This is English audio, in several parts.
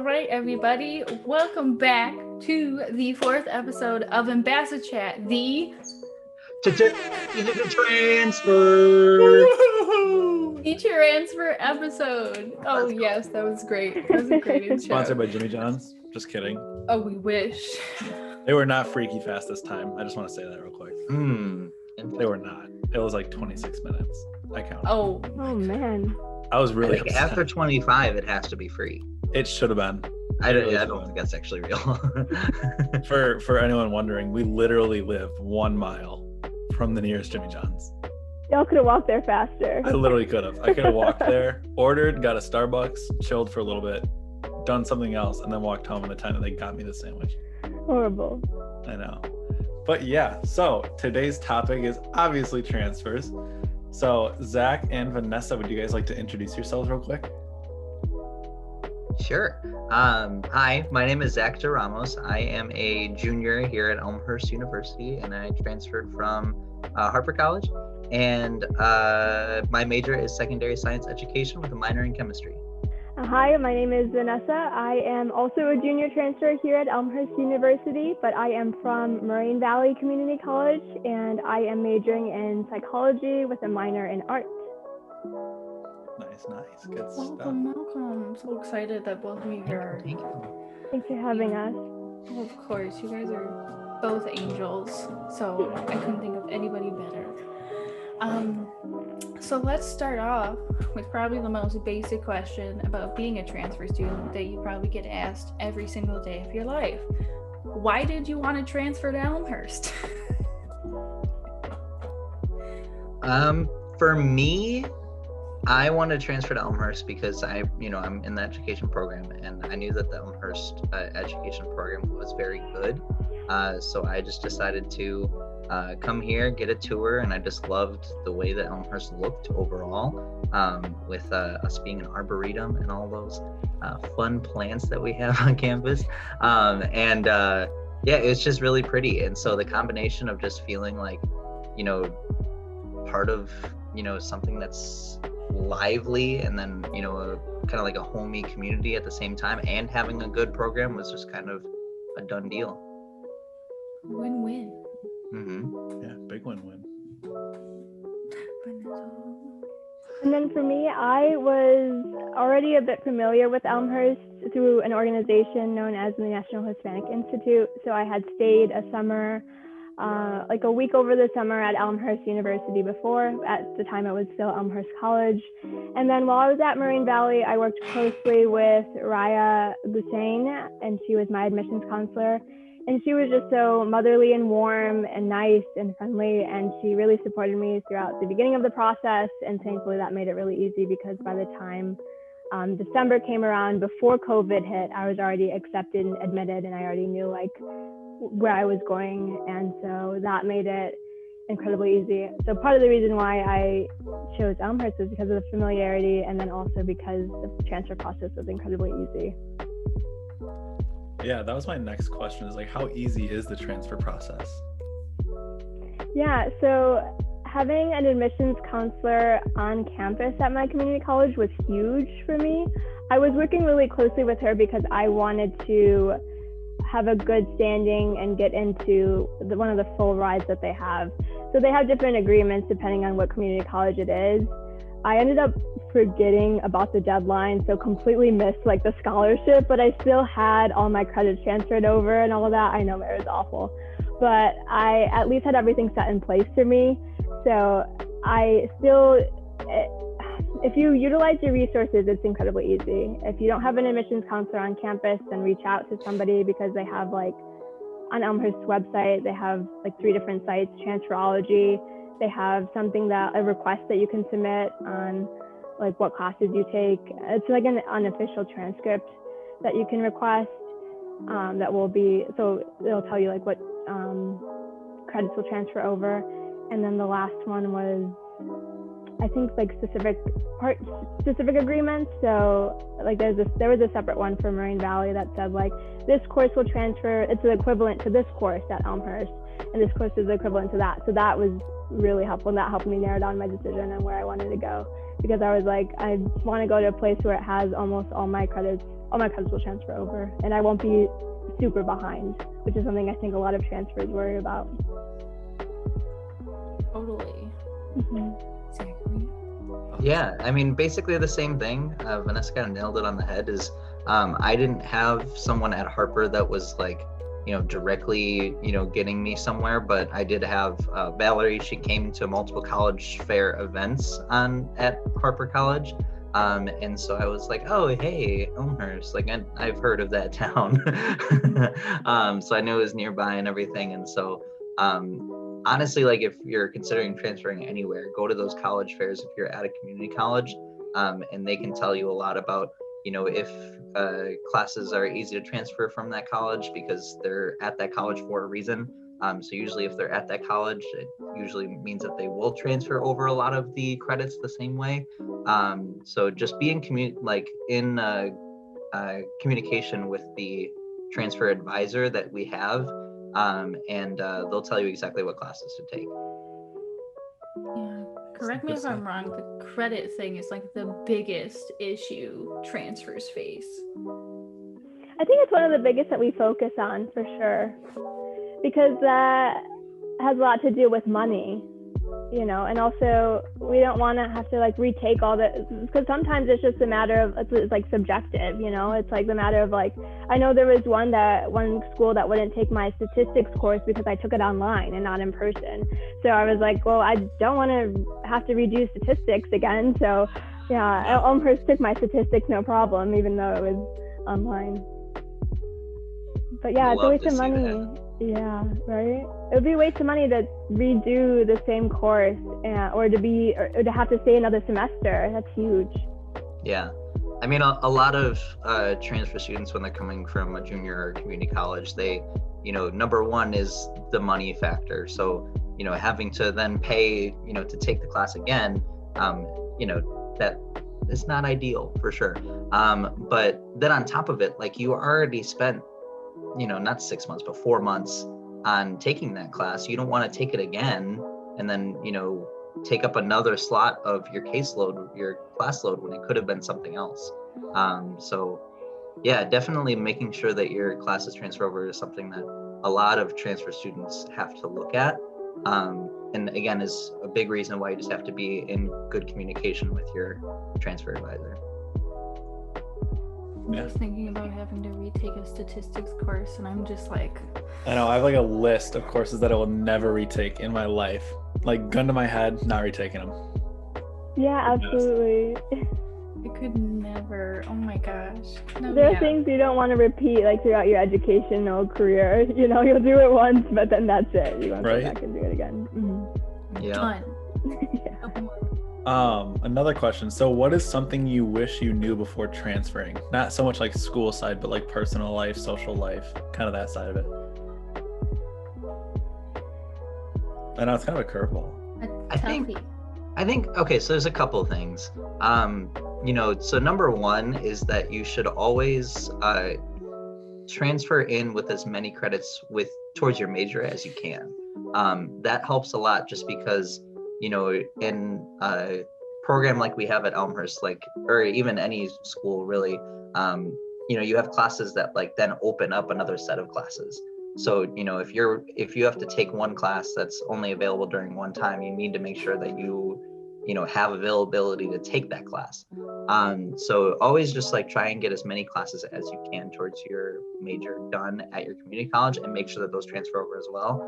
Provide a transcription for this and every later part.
right, everybody. Welcome back to the fourth episode of AmbassaChat, the transfer episode. Oh, yes, that was great. That was a great intro. Sponsored by Jimmy John's. Just kidding. Oh, we wish. They were not freaky fast this time. I just want to say that real quick. They were not. It was like 26 minutes. I counted. Oh man. I was really upset. After 25, it has to be free. It should have been. I don't think that's actually real. For anyone wondering, we literally live 1 mile from the nearest Jimmy John's. Y'all could have walked there faster. I literally could have. I could have walked there, ordered, got a Starbucks, chilled for a little bit, done something else, and then walked home in the time that they got me the sandwich. Horrible. I know. But yeah, so today's topic is obviously transfers. So Zack and Vanessa, would you guys like to introduce yourselves real quick? Sure. Hi, my name is Zack Ramos. I am a junior here at Almhurst University, and I transferred from Harper College. And my major is secondary science education with a minor in chemistry. Hi, my name is Vanessa. I am also a junior transfer here at Elmhurst University, but I am from Moraine Valley Community College, and I am majoring in psychology with a minor in art. Nice. Good stuff. Welcome. I'm so excited that both of you are. Thank you. Thanks for having us. Oh, of course, you guys are both angels, so I couldn't think of anybody better. So let's start off with probably the most basic question about being a transfer student that you probably get asked every single day of your life. Why did you want to transfer to Elmhurst? For me, I wanted to transfer to Elmhurst because I'm in the education program, and I knew that the Elmhurst education program was very good. So I just decided to come here, get a tour, and I just loved the way that Elmhurst looked overall, with us being an arboretum and all those fun plants that we have on campus. Yeah, it's just really pretty. And so the combination of just feeling like, part of, something that's lively, and then, kind of like a homey community at the same time, and having a good program was just kind of a done deal. Win-win. Mm-hmm. Yeah, big win-win. And then for me, I was already a bit familiar with Elmhurst through an organization known as the National Hispanic Institute. So I had stayed a summer, like a week over the summer at Elmhurst University before. At the time, it was still Elmhurst College. And then while I was at Moraine Valley, I worked closely with Raya Gussain, and she was my admissions counselor. And she was just so motherly and warm and nice and friendly, and she really supported me throughout the beginning of the process, and thankfully that made it really easy, because by the time December came around, before COVID hit, I was already accepted and admitted, and I already knew where I was going, and so that made it incredibly easy. So part of the reason why I chose Elmhurst was because of the familiarity, and then also because the transfer process was incredibly easy. Yeah, that was my next question, is how easy is the transfer process? Yeah, so having an admissions counselor on campus at my community college was huge for me. I was working really closely with her because I wanted to have a good standing and get into one of the full rides that they have. So they have different agreements depending on what community college it is. I ended up forgetting about the deadline, so completely missed the scholarship, but I still had all my credits transferred over and all of that. I know it was awful, but I at least had everything set in place for me. So if you utilize your resources, it's incredibly easy. If you don't have an admissions counselor on campus, then reach out to somebody, because they have on Elmhurst's website, they have 3 different sites, Transferology. They have a request that you can submit on what classes you take. It's an unofficial transcript that you can request that will be, so it'll tell you what credits will transfer over. And then the last one was, I think specific agreements. So there was a separate one for Moraine Valley that said this course will transfer, it's the equivalent to this course at Elmhurst, and this course is the equivalent to that. So that was really helpful. And that helped me narrow down my decision and where I wanted to go, because I was like, I want to go to a place where it has almost all my credits will transfer over, and I won't be super behind, which is something I think a lot of transfers worry about. Totally. Exactly. Yeah, I mean, basically the same thing. Vanessa kind of nailed it on the head. Is I didn't have someone at Harper that was like, directly, getting me somewhere, but I did have Valerie. She came to multiple college fair events at Harper College. And so I was like, oh, hey, Elmhurst, like I've heard of that town. So I knew it was nearby and everything. And so honestly, like if you're considering transferring anywhere, go to those college fairs if you're at a community college, and they can tell you a lot about, if classes are easy to transfer from that college because they're at that college for a reason. So usually if they're at that college, it usually means that they will transfer over a lot of the credits the same way. So just be in communication with the transfer advisor that we have, and they'll tell you exactly what classes to take. Yeah. Correct me if I'm wrong, the credit thing is like the biggest issue transfers face. I think it's one of the biggest that we focus on for sure, because that has a lot to do with money, and also we don't want to have to like retake all the, because sometimes it's just a matter of, it's like subjective, it's like the matter of like, I know there was one school that wouldn't take my statistics course because I took it online and not in person. So I was like, well, I don't want to have to redo statistics again. So yeah, Almhurst took my statistics no problem, even though it was online. But yeah, it's a waste of money. Yeah, right? It would be a waste of money to redo the same course, or to have to stay another semester. That's huge. Yeah. I mean, a lot of transfer students, when they're coming from a junior or community college, they, number one is the money factor. So, having to then pay, to take the class again, that is not ideal for sure. But then on top of it, like you already spent, not 6 months, but 4 months on taking that class. You don't want to take it again and then, take up another slot of your caseload, your class load, when it could have been something else. So yeah, definitely making sure that your classes transfer over is something that a lot of transfer students have to look at. And again, is a big reason why you just have to be in good communication with your transfer advisor. I'm just thinking about having to retake a statistics course, and I'm just like, I know, I have like a list of courses that I will never retake in my life. Like, gun to my head, not retaking them. Yeah, absolutely. I could never. Oh my gosh. No, there are things you don't want to repeat, like throughout your educational career. You'll do it once, but then that's it. You won't go back and do it again. Mm-hmm. Yeah. Done. Another question. So what is something you wish you knew before transferring? Not so much like school side, but like personal life, social life, kind of that side of it. I know it's kind of a curveball. I think, okay, so there's a couple of things. So number one is that you should always transfer in with as many credits towards your major as you can. That helps a lot, just because in a program like we have at Elmhurst, or even any school really, you have classes that then open up another set of classes. So, if you have to take one class that's only available during one time, you need to make sure that you have availability to take that class. So always just try and get as many classes as you can towards your major done at your community college, and make sure that those transfer over as well.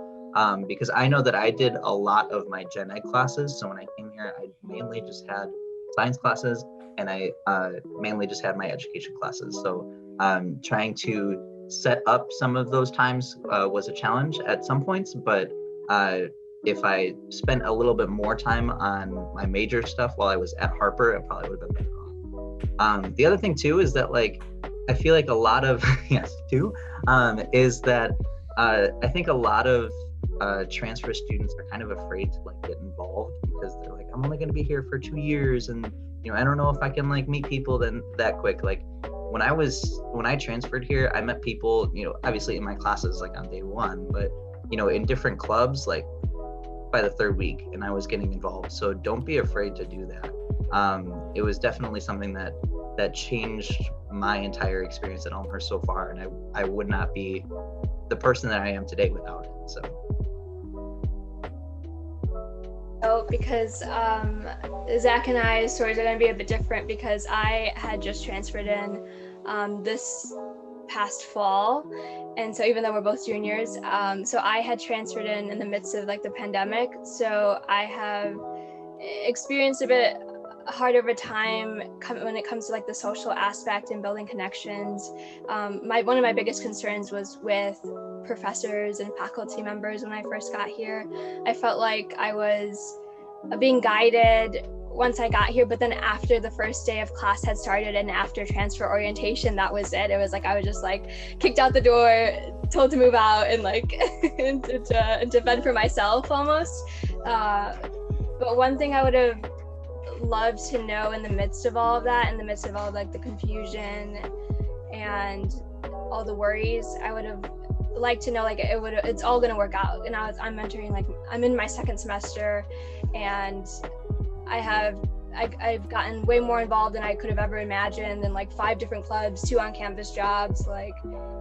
Because I know that I did a lot of my gen ed classes. So when I came here, I mainly just had science classes, and I mainly just had my education classes. So trying to set up some of those times was a challenge at some points, but if I spent a little bit more time on my major stuff while I was at Harper, it probably would have been better off. The other thing too is that I feel like a lot of is that I think a lot of transfer students are kind of afraid to get involved, because they're like, I'm only going to be here for 2 years, and I don't know if I can meet people then that quick. When I transferred here, I met people, obviously in my classes on day one, but in different clubs, by the third week and I was getting involved. So don't be afraid to do that. It was definitely something that changed my entire experience at Almhurst so far, and I would not be the person that I am today without it. So. Oh, because Zach and I's stories are going to be a bit different because I had just transferred in this past fall, and so even though we're both juniors, so I had transferred in the midst of like the pandemic, so I have experienced a bit hard of a time when it comes to like the social aspect and building connections. One of my biggest concerns was with professors and faculty members when I first got here. I felt like I was being guided once I got here, but then after the first day of class had started and after transfer orientation, that was it. It was like I was just like kicked out the door, told to move out, and like and to fend for myself almost. But one thing I would have loved to know in the midst of all of that, in the midst of all like the confusion and all the worries, I would have liked to know like it's all gonna work out. And I'm entering, like I'm in my second semester, and I've gotten way more involved than I could have ever imagined, in like 5 different clubs, 2 on-campus jobs. Like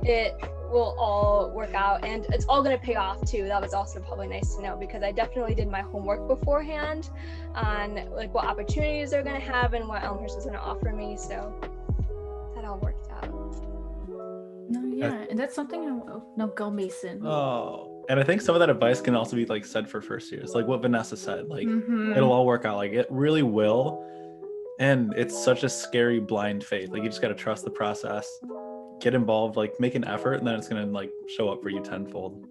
it will all work out, and it's all going to pay off too. That was also probably nice to know, because I definitely did my homework beforehand on like what opportunities they're going to have and what Elmhurst is going to offer me. So that all worked out. No, yeah, and that's something. No, go Mason. Oh. And I think some of that advice can also be like said for first years, like what Vanessa said, like it'll all work out. Like it really will. And it's such a scary blind faith. Like you just got to trust the process, get involved, like make an effort, and then it's going to like show up for you tenfold.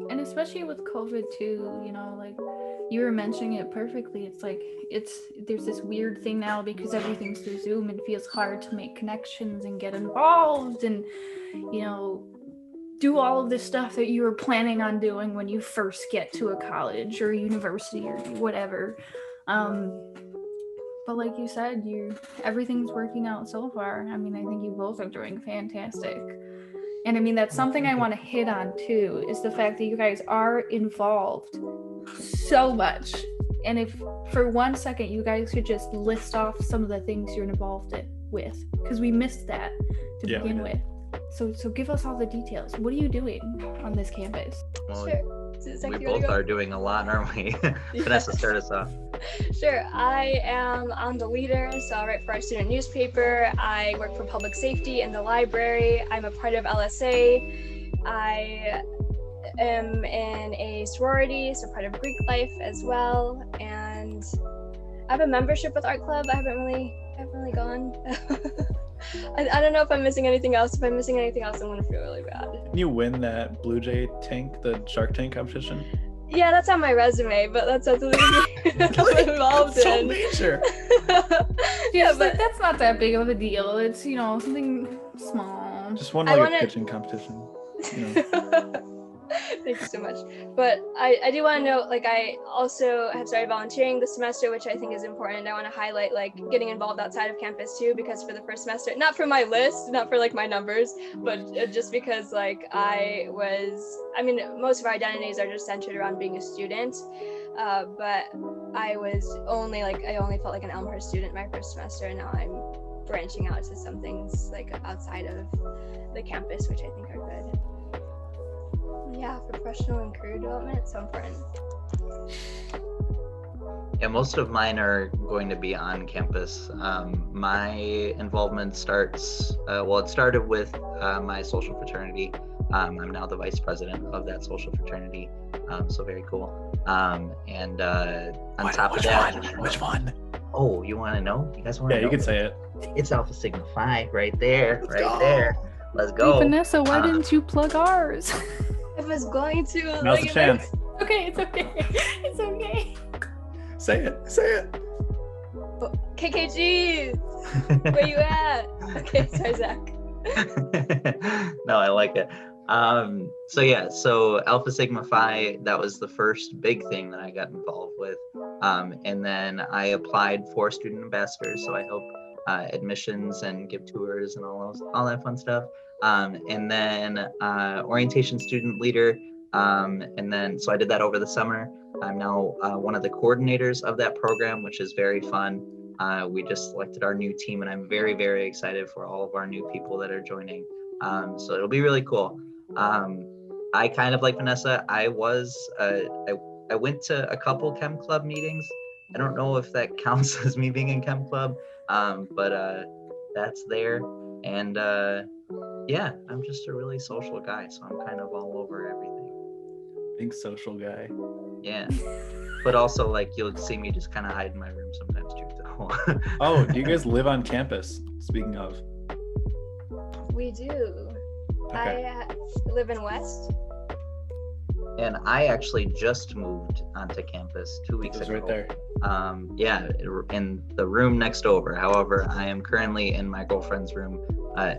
And especially with COVID too, you know, like you were mentioning it perfectly. It's like, there's this weird thing now because everything's through Zoom, and it feels hard to make connections and get involved and, you know, do all of this stuff that you were planning on doing when you first get to a college or university or whatever. But like you said, everything's working out so far. I mean, I think you both are doing fantastic. And I mean, that's something I want to hit on too, is the fact that you guys are involved so much. And if for 1 second you guys could just list off some of the things you're involved with, because we missed that to begin with. So give us all the details. What are you doing on this campus? Well, Sure. we both are doing a lot, aren't we? Vanessa, start us off. Sure. I am the leader, so I write for our student newspaper. I work for public safety in the library. I'm a part of LSA. I am in a sorority, so part of Greek life as well. And I have a membership with Art Club. I haven't really gone. I don't know if I'm missing anything else. If I'm missing anything else, I'm gonna feel really bad. Didn't you win that Blue Jay tank, the Shark Tank competition? Yeah, that's on my resume, but that's something I'm involved in. So major. Yeah, but that's not that big of a deal. It's, you know, something small. Just won like a pitching competition. You know. Thank you so much. But I do want to note, like, I also have started volunteering this semester, which I think is important. I want to highlight, like, getting involved outside of campus too, because for the first semester, not for my list, not for like my numbers, but just because like most of our identities are just centered around being a student. But I only felt like an Elmhurst student my first semester, and now I'm branching out to some things like outside of the campus, which I think are good. Yeah, for professional and career development, it's so important. Yeah, most of mine are going to be on campus. My involvement starts, it started with my social fraternity. I'm now the vice president of that social fraternity, so very cool. On top of that, Which one? Oh, you want to know? You guys want to know? Yeah, you can say it. It's Alpha Sigma Phi right there, there. Let's go. Hey, Vanessa, why didn't you plug ours? I was going to. Now's the chance. Okay, it's okay. It's okay. Say it. KKG, where you at? Okay, sorry, Zach. No, I like it. So Alpha Sigma Phi, that was the first big thing that I got involved with. And then I applied for student ambassadors, so I help admissions and give tours and all that fun stuff. And then orientation student leader. And then, so I did that over the summer. I'm now one of the coordinators of that program, which is very fun. We just selected our new team, and I'm very, very excited for all of our new people that are joining. So it'll be really cool. I kind of like Vanessa. I went to a couple Chem Club meetings. I don't know if that counts as me being in Chem Club, but that's there. And yeah, I'm just a really social guy, so I'm kind of all over everything. Big social guy. Yeah. But also, like, you'll see me just kind of hide in my room sometimes too. So. Oh, do you guys live on campus? Speaking of. We do. Okay. I live in West. And I actually just moved onto campus 2 weeks ago. Right there. Yeah, in the room next over. However, I am currently in my girlfriend's room,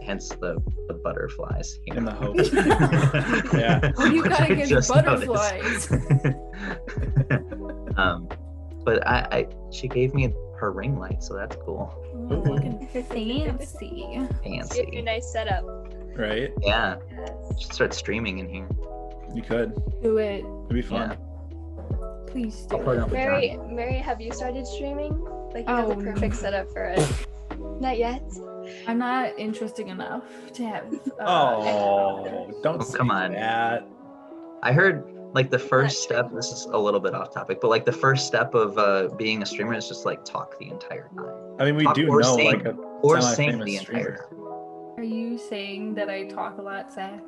hence the butterflies. In the hope. Yeah. Well, you gotta get butterflies. But she gave me her ring light, so that's cool. Oh, looking fancy. You have your nice setup. Right? Yeah. Yes. Should start streaming in here. You could. Do it. It'd be fun. Please I'll do put it it. up with Johnny. Mary, have you started streaming? Like, you have the perfect setup for it. Not yet. I'm not interesting enough to have. Don't say come on. that. I heard like the first step, this is a little bit off topic, but like the first step of being a streamer is just like talk the entire time. I mean, we Talk do or know sing, like a or sing semi-famous the entire streamer. time. Are you saying that I talk a lot, Zack?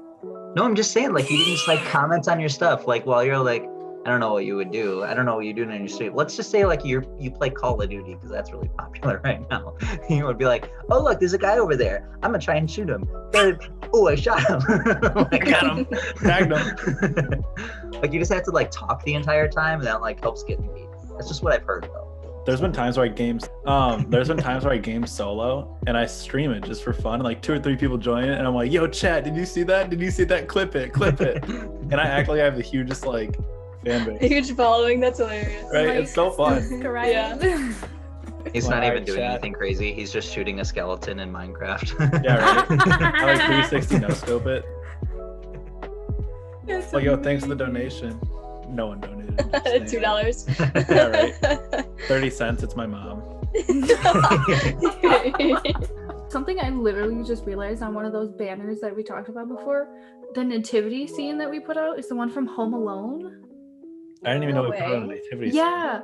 No, I'm just saying, like, you didn't just like comment on your stuff, like while you're like, I don't know what you would do. I don't know what you're doing in your stream. Let's just say like you play Call of Duty because that's really popular right now. You would be like, oh look, there's a guy over there. I'm gonna try and shoot him. Oh, I shot him. I got him. Tagged him. Like you just have to like talk the entire time, and that like helps get me. That's just what I've heard though. There's been times where I game solo and I stream it just for fun. And like 2 or 3 people join it and I'm like, yo, chat, did you see that? Did you see that? Clip it. And I act like I have the hugest like fan base. Huge following. That's hilarious. Right? Like, it's so fun. Right? Yeah. He's Well, not even alright, doing chat. anything crazy. He's just shooting a skeleton in Minecraft. Yeah, right? I like 360 no scope it. That's Like, yo, thanks for the donation. No one donated. $2. Yeah, right. 30 cents. It's my mom. Something I literally just realized on one of those banners that we talked about before, the nativity scene that we put out is the one from Home Alone. I didn't even know No we put on a way. nativity. Yeah,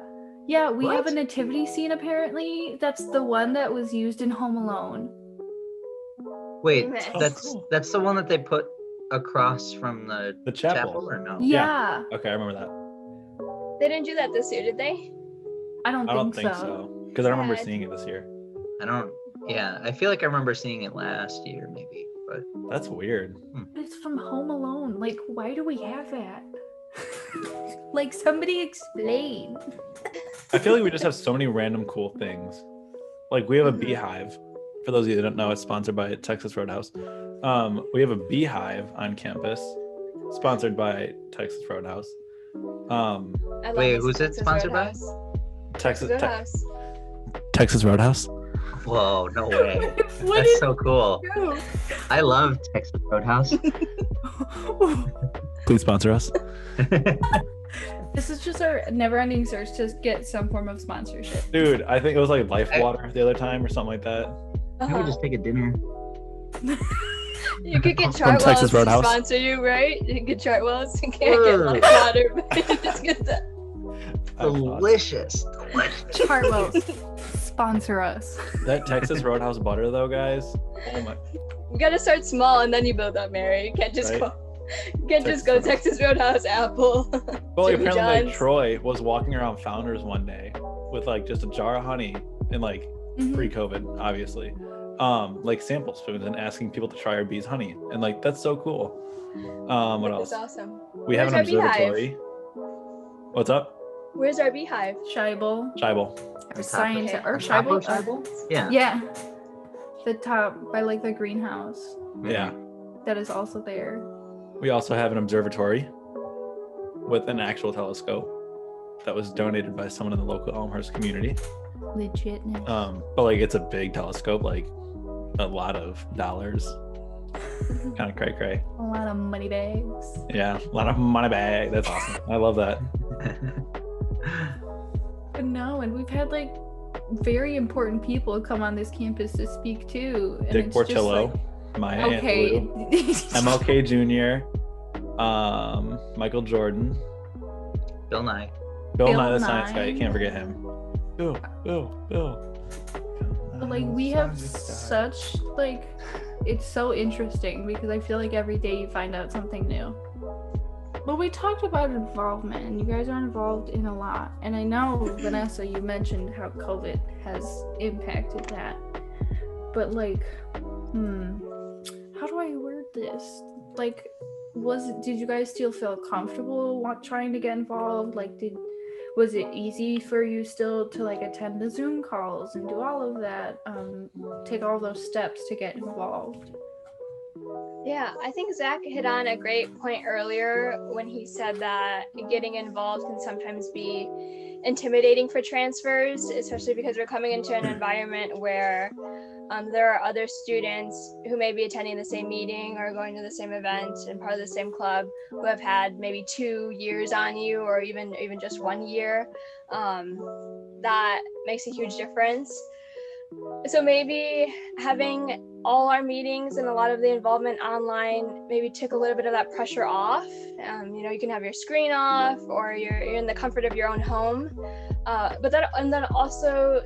we have What? a nativity scene apparently. That's the one that was used in Home Alone. Wait, Nice. that's the one that they put across from the chapel. or no? Yeah. Okay, I remember that. They didn't do that this year, did they? I don't I don't think think so. Because I remember Sad. seeing it this year. I feel like I remember seeing it last year maybe, but That's weird. It's from Home Alone. Like, why do we have that? Like, somebody explain. I feel like we just have so many random cool things. Like we have a beehive. For those of you that don't know, it's sponsored by Texas Roadhouse. We have a beehive on campus, sponsored by Texas Roadhouse. I love Wait, this who's it Texas sponsored by? Roadhouse. Texas Roadhouse. Texas Roadhouse. whoa, no way. What That's is so cool. true? I love Texas Roadhouse. Please sponsor us. This is just our never-ending search to get some form of sponsorship. Dude, I think it was like Life Water the other time or something like that. Maybe we just take a dinner. You could get From Chartwells Texas to Roadhouse. sponsor you, right? You can get Chartwells. You can't get Life Water, but you just get that. Delicious. Chartwells, sponsor us. That Texas Roadhouse butter though, guys. Oh my. You gotta start small and then you build up, Mary. You can't just Right. go. You can't just go Texas Roadhouse, Apple. Well, Jimmy apparently like John's. Troy was walking around Founders one day with like just a jar of honey and like Mhm. pre-COVID, obviously, like sample spoons and asking people to try our bees honey, and like that's so cool. What else? That's awesome. We have an Where's our beehive? observatory. What's up? Where's our beehive? Scheibel, Scheibel. or science, Okay. or On top of Scheibel. Yeah. Yeah, the top by like the greenhouse Yeah. that is also there. We also have an observatory with an actual telescope that was donated by someone in the local Almhurst community. Legitness. But like it's a big telescope, like a lot of dollars. Kind of cray cray. A lot of money bags. Yeah, a lot of money bag. That's awesome. I love that. No, and we've had like very important people come on this campus to speak too. And Dick it's just Portillo, like, Maya okay. Angelou, MLK Jr., Michael Jordan, Bill Nye. Bill Nye the Science Guy. You can't forget him. Bill. But like we have such like, it's so interesting because I feel like every day you find out something new. But we talked about involvement, and you guys are involved in a lot. And I know, Vanessa, you mentioned how COVID has impacted that. But like, how do I word this? Like, did you guys still feel comfortable trying to get involved? Like, was it easy for you still to like attend the Zoom calls and do all of that, take all those steps to get involved? Yeah, I think Zack hit on a great point earlier when he said that getting involved can sometimes be intimidating for transfers, especially because we're coming into an environment where there are other students who may be attending the same meeting or going to the same event and part of the same club who have had maybe 2 years on you, or even just 1 year. That makes a huge difference. So maybe having all our meetings and a lot of the involvement online maybe took a little bit of that pressure off. You can have your screen off, or you're in the comfort of your own home. But then also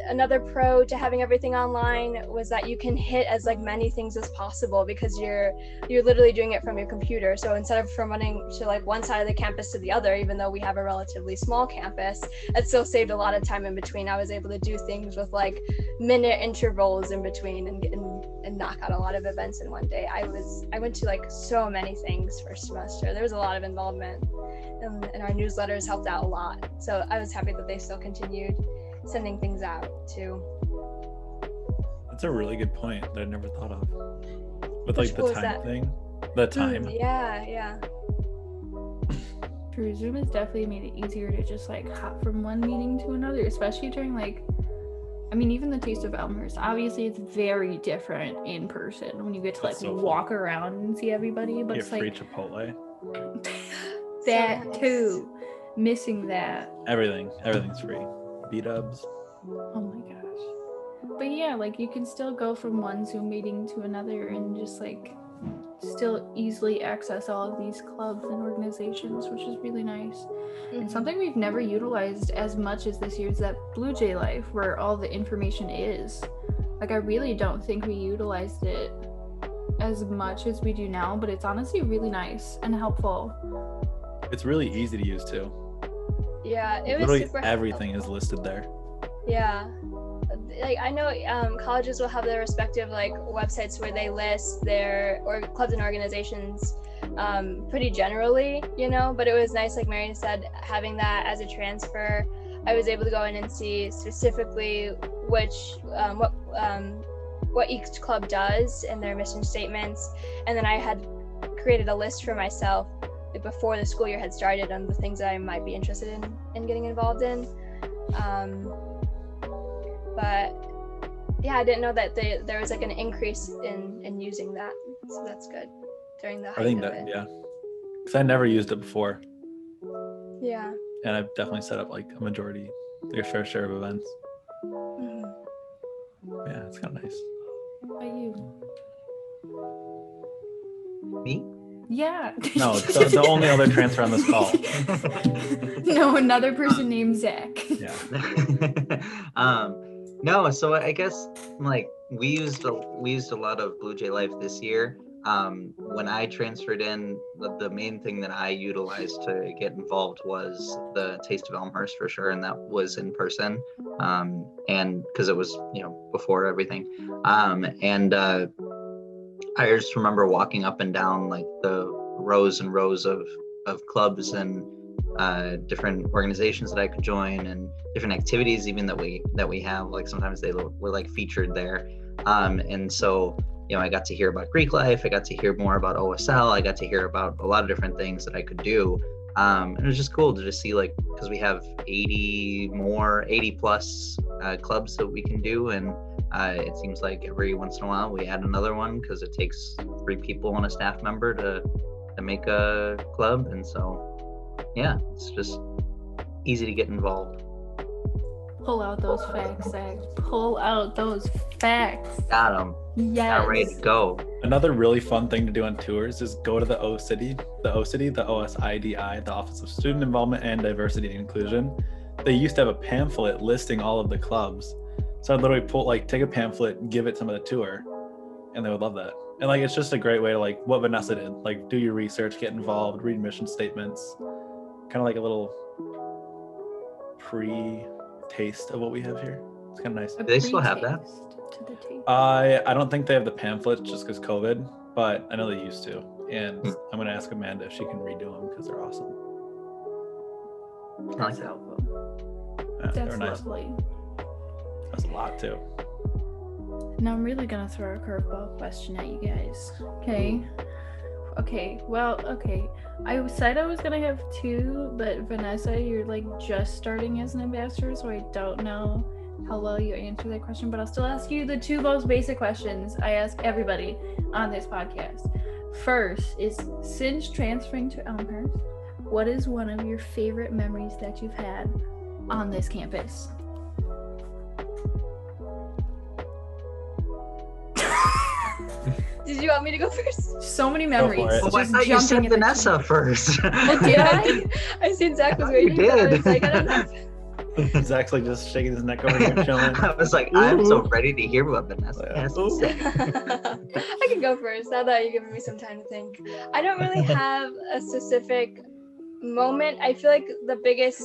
another pro to having everything online was that you can hit as like many things as possible because you're literally doing it from your computer. So instead of from running to like one side of the campus to the other, even though we have a relatively small campus, it still saved a lot of time in between. I was able to do things with like minute intervals in between and knock out a lot of events in one day. I went to like so many things first semester. There was a lot of involvement, and our newsletters helped out a lot. So I was happy that they still continued sending things out too. That's a really good point that I never thought of. With like the time thing. The time. Yeah. True, Zoom has definitely made it easier to just like hop from one meeting to another, especially during like, I mean, even the Taste of Elmhurst, obviously it's very different in person when you get to like walk around and see everybody, but it's like free Chipotle. that so nice. Too. Missing that. Everything's free. B-dubs. Oh my gosh. But yeah, like you can still go from one Zoom meeting to another and just like still easily access all of these clubs and organizations, which is really nice. Mm-hmm. And something we've never utilized as much as this year is that Blue Jay Life, where all the information is. Like I really don't think we utilized it as much as we do now, but it's honestly really nice and helpful. It's really easy to use too. Yeah, it was literally super everything helpful. is listed there. Yeah, like I know colleges will have their respective like websites where they list their clubs and organizations pretty generally, but it was nice, like Mary said, having that as a transfer. I was able to go in and see specifically what each club does and their mission statements, and then I had created a list for myself before the school year had started on the things that I might be interested in getting involved in. But yeah, I didn't know that there was like an increase in using that, so that's good during the height of it. Yeah, because I never used it before. Yeah. And I've definitely set up like a majority, like a fair share of events. Mm-hmm. Yeah, it's kind of nice. How about you? Me? Yeah. No, it's the only other transfer on this call. No, another person named Zack. Yeah. No, so I guess like we used a lot of Blue Jay Life this year. When I transferred in, the main thing that I utilized to get involved was the Taste of Elmhurst for sure, and that was in person. And because it was before everything. I just remember walking up and down like the rows and rows of clubs and different organizations that I could join, and different activities even that we have. Like sometimes they were like featured there, and so I got to hear about Greek life. I got to hear more about OSL. I got to hear about a lot of different things that I could do, and it was just cool to just see, like, because we have 80 plus clubs that we can do, and it seems like every once in a while we add another one because it takes 3 people and a staff member to make a club. And so yeah, it's just easy to get involved. Pull out those facts, Zach. Pull out those facts. Got them. Yes. Got ready to go. Another really fun thing to do on tours is go to the OSIDI, the OSIDI, the Office of Student Involvement and Diversity and Inclusion. They used to have a pamphlet listing all of the clubs. So I'd literally take a pamphlet, give it to them at a tour, and they would love that. And like, it's just a great way to like what Vanessa did, like do your research, get involved, read mission statements, kind of like a little pre-taste of what we have here. It's kind of nice. Do they still have that? To the taste. I don't think they have the pamphlets just because COVID, but I know they used to. And I'm gonna ask Amanda if she can redo them because they're awesome. That's helpful. Yeah, That's they're nice. lovely. That's a lot too. Now I'm really gonna throw a curveball question at you guys. Okay. I said I was gonna have two, but Vanessa, you're like just starting as an ambassador, so I don't know how well you answer that question, but I'll still ask you the two most basic questions I ask everybody on this podcast. First is, since transferring to Elmhurst, what is one of your favorite memories that you've had on this campus? Did you want me to go first? So many memories. for it. Oh, I thought you said Vanessa first. Oh, did I? I seen Zach was You waiting. did. I was like, I don't know. Zach's like just shaking his neck over here, chilling. I was like, I'm so ready to hear what Vanessa has to say. I can go first now that you're giving me some time to think. I don't really have a specific moment. I feel like the biggest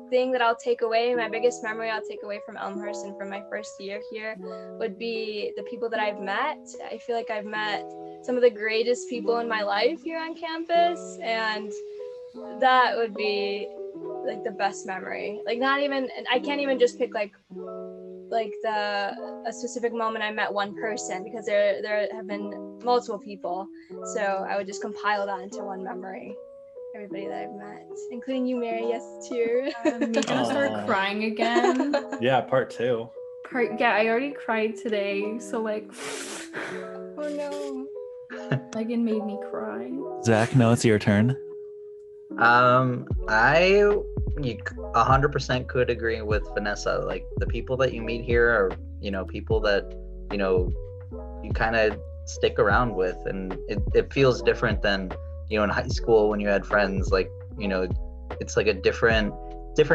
thing that I'll take away, my biggest memory I'll take away from Elmhurst and from my first year here would be the people that I've met. I feel like I've met some of the greatest people in my life here on campus, and that would be like the best memory. Like not even, I can't even just pick a specific moment I met one person, because there have been multiple people. So I would just compile that into one memory. Everybody that I've met, including you, Mary. Yes, too. Me gonna start crying again. Yeah, part two. Yeah, I already cried today, so like, Oh no. Megan made me cry. Zach, no, it's your turn. I 100% could agree with Vanessa. Like the people that you meet here are, people that, you kind of stick around with, and it feels different than, in high school when you had friends. Like, it's like a different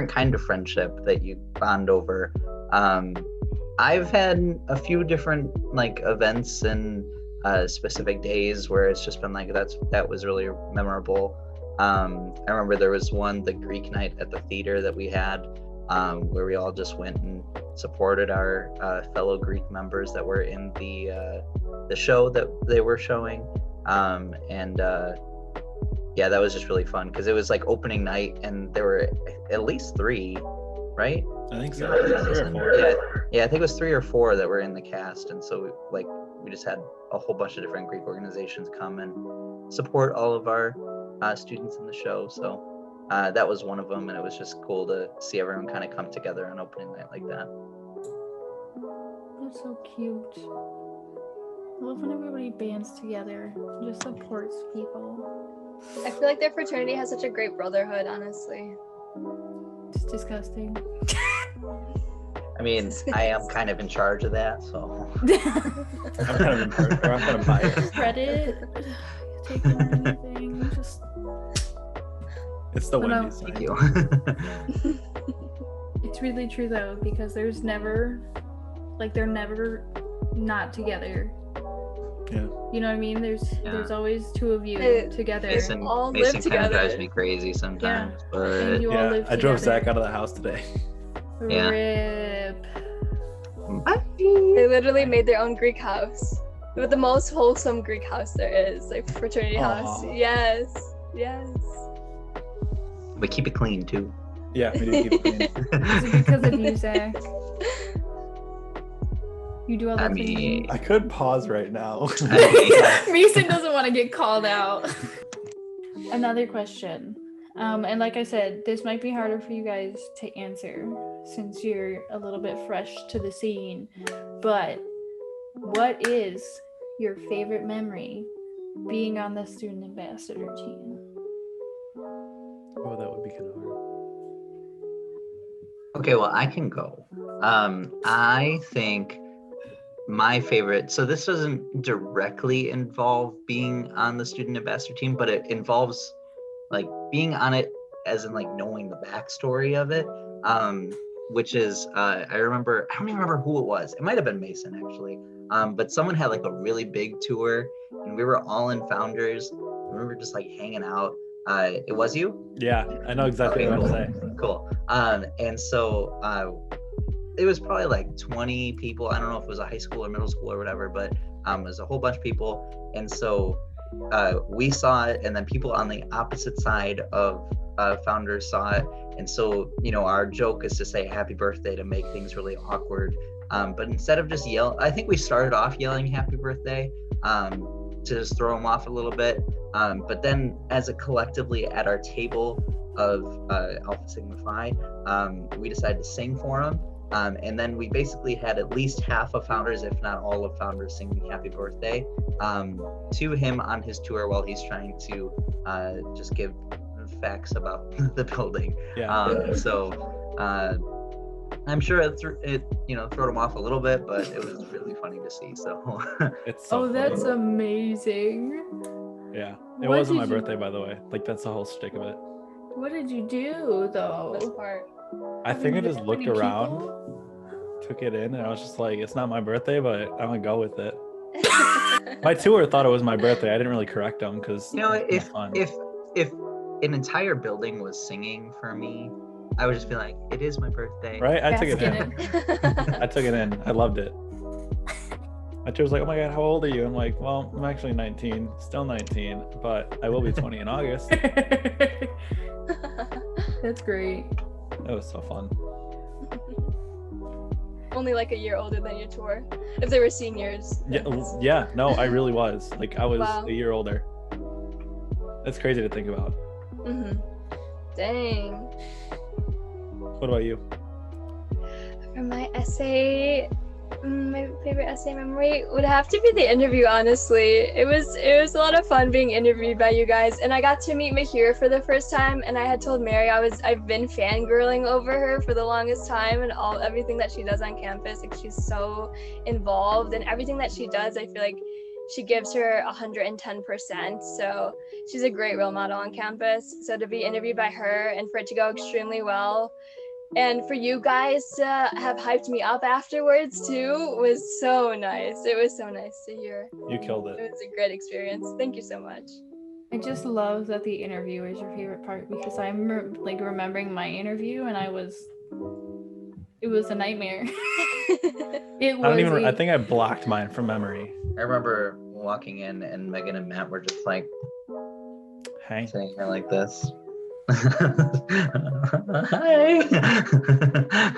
kind of friendship that you bond over. I've had a few different like events and specific days where it's just been like that was really memorable. I remember there was the Greek night at the theater that we had, where we all just went and supported our fellow Greek members that were in the show that they were showing. Yeah, that was just really fun because it was like opening night and there were at least 3, right? I think so. Yeah, I think it was 3 or 4 that were in the cast, and so we just had a whole bunch of different Greek organizations come and support all of our students in the show. So that was one of them, and it was just cool to see everyone kind of come together on opening night like that. That's so cute. I love when everybody bands together, just supports people. I feel like their fraternity has such a great brotherhood, honestly. It's disgusting. I mean, I am kind of in charge of that, so. I'm kind of in charge, or I'm kind of biased. Credit, taking or anything, just. It's the Wendy's Thank sign. you. It's really true though, because they're never not together. Yeah. You know what I mean? There's always 2 of you together. Mason all kind live of together. drives me crazy sometimes, And but you all live I drove together. Zach out of the house today. Yeah. Rip. They literally made their own Greek house. With the most wholesome Greek house there is, like fraternity house. Aw. Yes. we keep it clean too. Yeah, we do keep it clean. Is it because of you, Zach? You do all the I cleaning? mean, I could pause right now. Mason doesn't want to get called out. Another question. And like I said, this might be harder for you guys to answer since you're a little bit fresh to the scene. But what is your favorite memory being on the student ambassador team? Oh, that would be kind of hard. Okay, well, I can go. I think my favorite, so this doesn't directly involve being on the student ambassador team, but it involves like being on it as in like knowing the backstory of it. Which is, I don't even remember who it was. It might have been Mason actually. But someone had like a really big tour and we were all in Founders. And we were just like hanging out. It was you? Yeah, I know exactly what cool. I'm saying. Cool. And so it was probably like 20 people. I don't know if it was a high school or middle school or whatever, but it was a whole bunch of people. And so we saw it, and then people on the opposite side of Founders saw it. And so, our joke is to say happy birthday to make things really awkward. But instead of just I think we started off yelling happy birthday to just throw them off a little bit. But then as a collectively at our table of Alpha Sigma Phi, we decided to sing for them. And then we basically had at least half of Founders, if not all of Founders, singing happy birthday to him on his tour while he's trying to just give facts about the building. So I'm sure it threw him off a little bit, but it was really funny to see. So it's so funny. That's amazing. Yeah, it wasn't my birthday, by the way. Like, that's the whole shtick of it. What did you do though? Best part. I think I just looked around, took it in, and I was just like, it's not my birthday, but I'm gonna go with it. My tour thought it was my birthday. I didn't really correct them because if an entire building was singing for me, I would just be like, it is my birthday. Right? I took it in. I took it in. I loved it. My tour was like, oh my God, how old are you? I'm like, well, I'm actually 19, still 19, but I will be 20 in August. That's great. It was so fun. Only like a year older than your tour. If they were seniors. Yeah, no, I really was. Like, I was Wow. a year older. That's crazy to think about. Dang. What about you? For my essay, my favorite essay memory would have to be the interview, honestly. It was a lot of fun being interviewed by you guys, and I got to meet Mahir for the first time, and I had told Mary I've been fangirling over her for the longest time and everything that she does on campus. Like, she's so involved, and everything that she does, I feel like she gives her 110%. So she's a great role model on campus. So to be interviewed by her and for it to go extremely well, and for you guys to have hyped me up afterwards too, was so nice. It was so nice to hear. You killed it. It was a great experience. Thank you so much. I just love that the interview is your favorite part, because I'm remembering my interview and it was a nightmare. I think I blocked mine from memory. I remember walking in and Megan and Matt were just like, hey, saying her like this. Hi.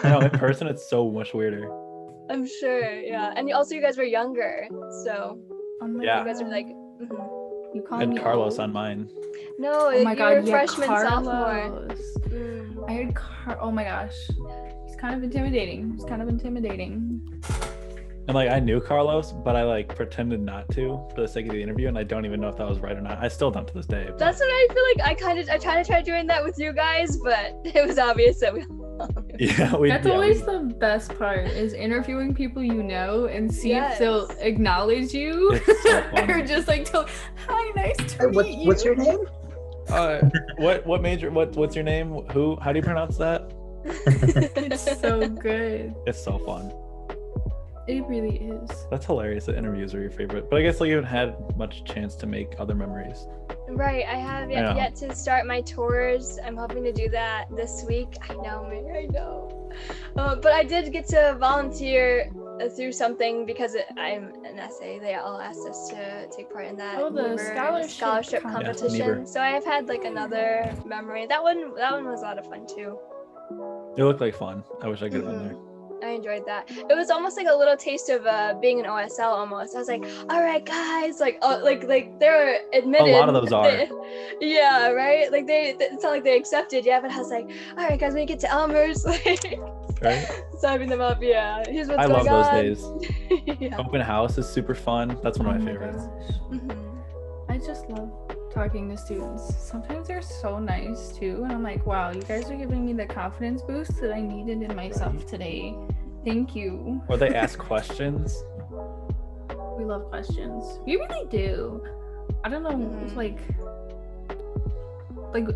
No, in person it's so much weirder. I'm sure, yeah. And also you guys were younger, so you guys were like, You called I had me Carlos old? on mine. No, Oh my God, you were freshman, sophomore. I had oh my gosh. He's kind of intimidating. And like, I knew Carlos, but I like pretended not to for the sake of the interview, and I don't even know if that was right or not. I still don't to this day. But... That's what I feel like. I kind of tried doing that with you guys, but it was obvious that we. That's always the best part, is interviewing people you know and see if they'll acknowledge you. It's so fun. Or just like tell, hi, nice to meet you. What's your name? What major? What's your name? Who? How do you pronounce that? It's so good. It's so fun. It really is. That's hilarious that interviews are your favorite. But I guess like you haven't had much chance to make other memories. Right, I have yet to start my tours. I'm hoping to do that this week. I know, Mary, I know. But I did get to volunteer through something because I'm an essay. They all asked us to take part in that. Oh, the scholarship competition. Yeah, so I have had like another memory. That one was a lot of fun too. It looked like fun. I wish I could have been there. I enjoyed that. It was almost like a little taste of being an OSL almost. I was like, all right, guys, like they're admitted. A lot of those are. Yeah, right? Like it's not like they accepted, yeah, but I was like, all right, guys, when you get to Almhurst, like, right? Signing them up, yeah. Here's what's I going love on. those days. Yeah. Open house is super fun. That's one of my favorites. I just love talking to students. Sometimes they're so nice too, and I'm like, wow, you guys are giving me the confidence boost that I needed in myself today. Thank you. Or they ask questions. We love questions. We really do. I don't know, like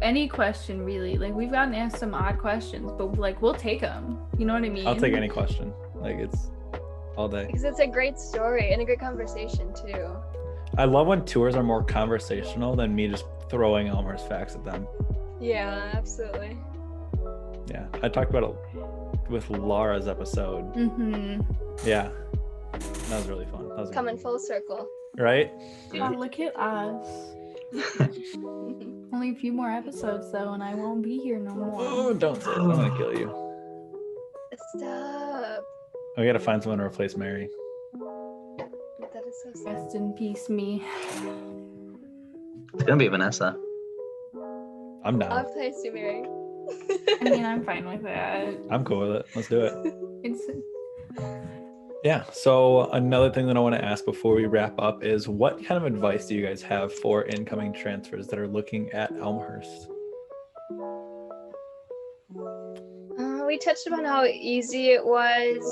any question really. Like we've gotten asked some odd questions, but like we'll take them. You know what I mean? I'll take any question. Like it's all day. Because it's a great story and a great conversation too. I love when tours are more conversational than me just throwing Elmhurst facts at them. Yeah, absolutely. Yeah, I talked about it with Laura's episode. Yeah, that was really fun. That was coming full circle. Right? Oh, look at us. Only a few more episodes though, and I won't be here no more. Oh, don't say it. I'm gonna kill you. Stop. We gotta find someone to replace Mary. That is so sad. Rest in peace, me. It's gonna be Vanessa. I'm down. I'll play Sue Mary. I mean, I'm fine with that. I'm cool with it. Let's do it. It's Yeah, so another thing that I want to ask before we wrap up is what kind of advice do you guys have for incoming transfers that are looking at Elmhurst? We touched upon how easy it was.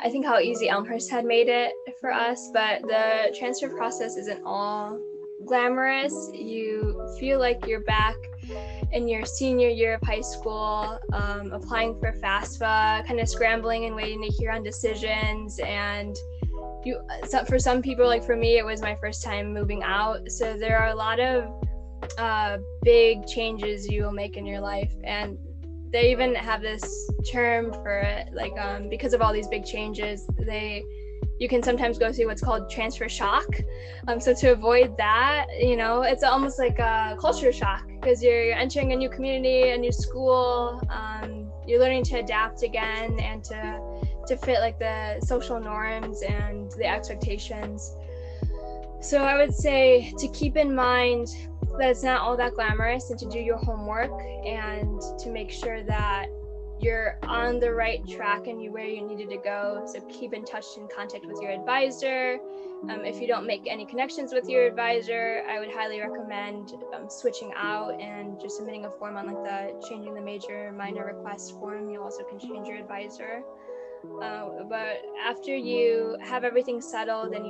I think how easy Elmhurst had made it for us, but the transfer process isn't all glamorous. You feel like you're back in your senior year of high school, applying for FAFSA, kind of scrambling and waiting to hear on decisions. And for some people, like for me, it was my first time moving out. So there are a lot of big changes you will make in your life. And they even have this term for it, like because of all these big changes, you can sometimes go through what's called transfer shock. So to avoid that, it's almost like a culture shock because you're entering a new community, a new school, you're learning to adapt again and to fit like the social norms and the expectations. So I would say to keep in mind that it's not all that glamorous and to do your homework and to make sure that you're on the right track and where you needed to go. So keep in touch and contact with your advisor. If you don't make any connections with your advisor, I would highly recommend switching out and just submitting a form on like the changing the major minor request form. You also can change your advisor. But after you have everything settled and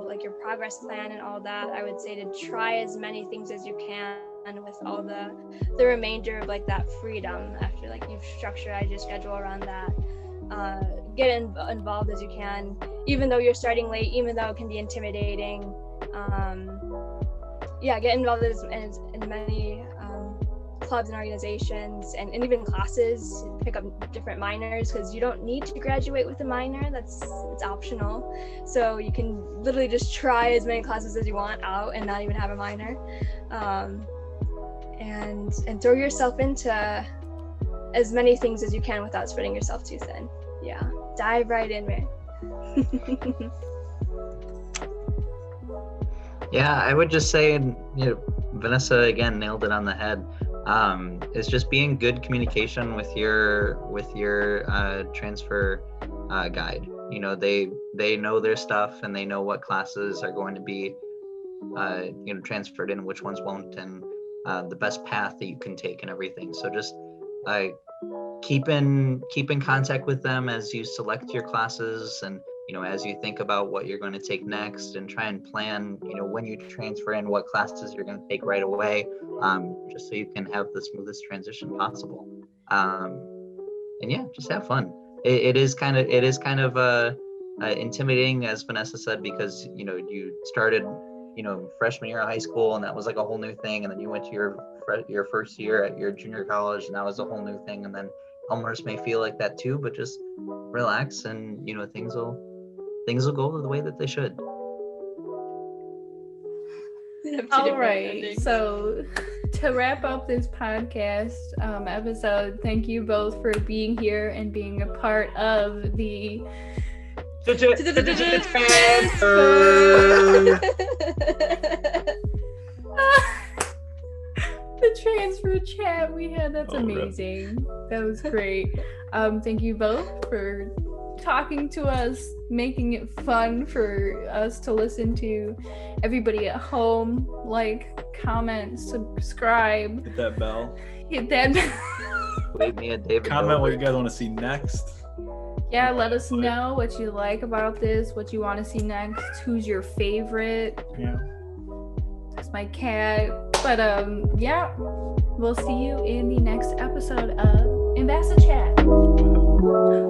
like your progress plan and all that, I would say to try as many things as you can with all the remainder of like that freedom after like you've structured your schedule around that. Get involved as you can, even though you're starting late, even though it can be intimidating. Get involved in many clubs and organizations and even classes. Pick up different minors because you don't need to graduate with a minor. It's optional. So you can literally just try as many classes as you want out and not even have a minor. And throw yourself into as many things as you can without spreading yourself too thin. Yeah, dive right in, man. Yeah, I would just say, Vanessa again nailed it on the head. It's just being good communication with your transfer guide. They know their stuff and they know what classes are going to be transferred in, which ones won't, and the best path that you can take and everything. So just keep in contact with them as you select your classes and as you think about what you're going to take next, and try and plan when you transfer in what classes you're going to take right away, just so you can have the smoothest transition possible. And yeah, just have fun. It is kind of intimidating, as Vanessa said, because you started freshman year of high school and that was like a whole new thing, and then you went to your first year at your junior college and that was a whole new thing, and then Almhurst may feel like that too, but just relax and things will go the way that they should. All right, so to wrap up this podcast episode, thank you both for being here and being a part of the the transfer chat we had. That's amazing. That was great. Thank you both for talking to us, making it fun for us to listen to. Everybody at home, like, comment, subscribe. Hit that bell. Hit that bell. Leave me a David. Comment what you guys want to see next. Yeah, let us know what you like about this, what you want to see next, who's your favorite. Yeah. That's my cat. But yeah, we'll see you in the next episode of AmbassaChat.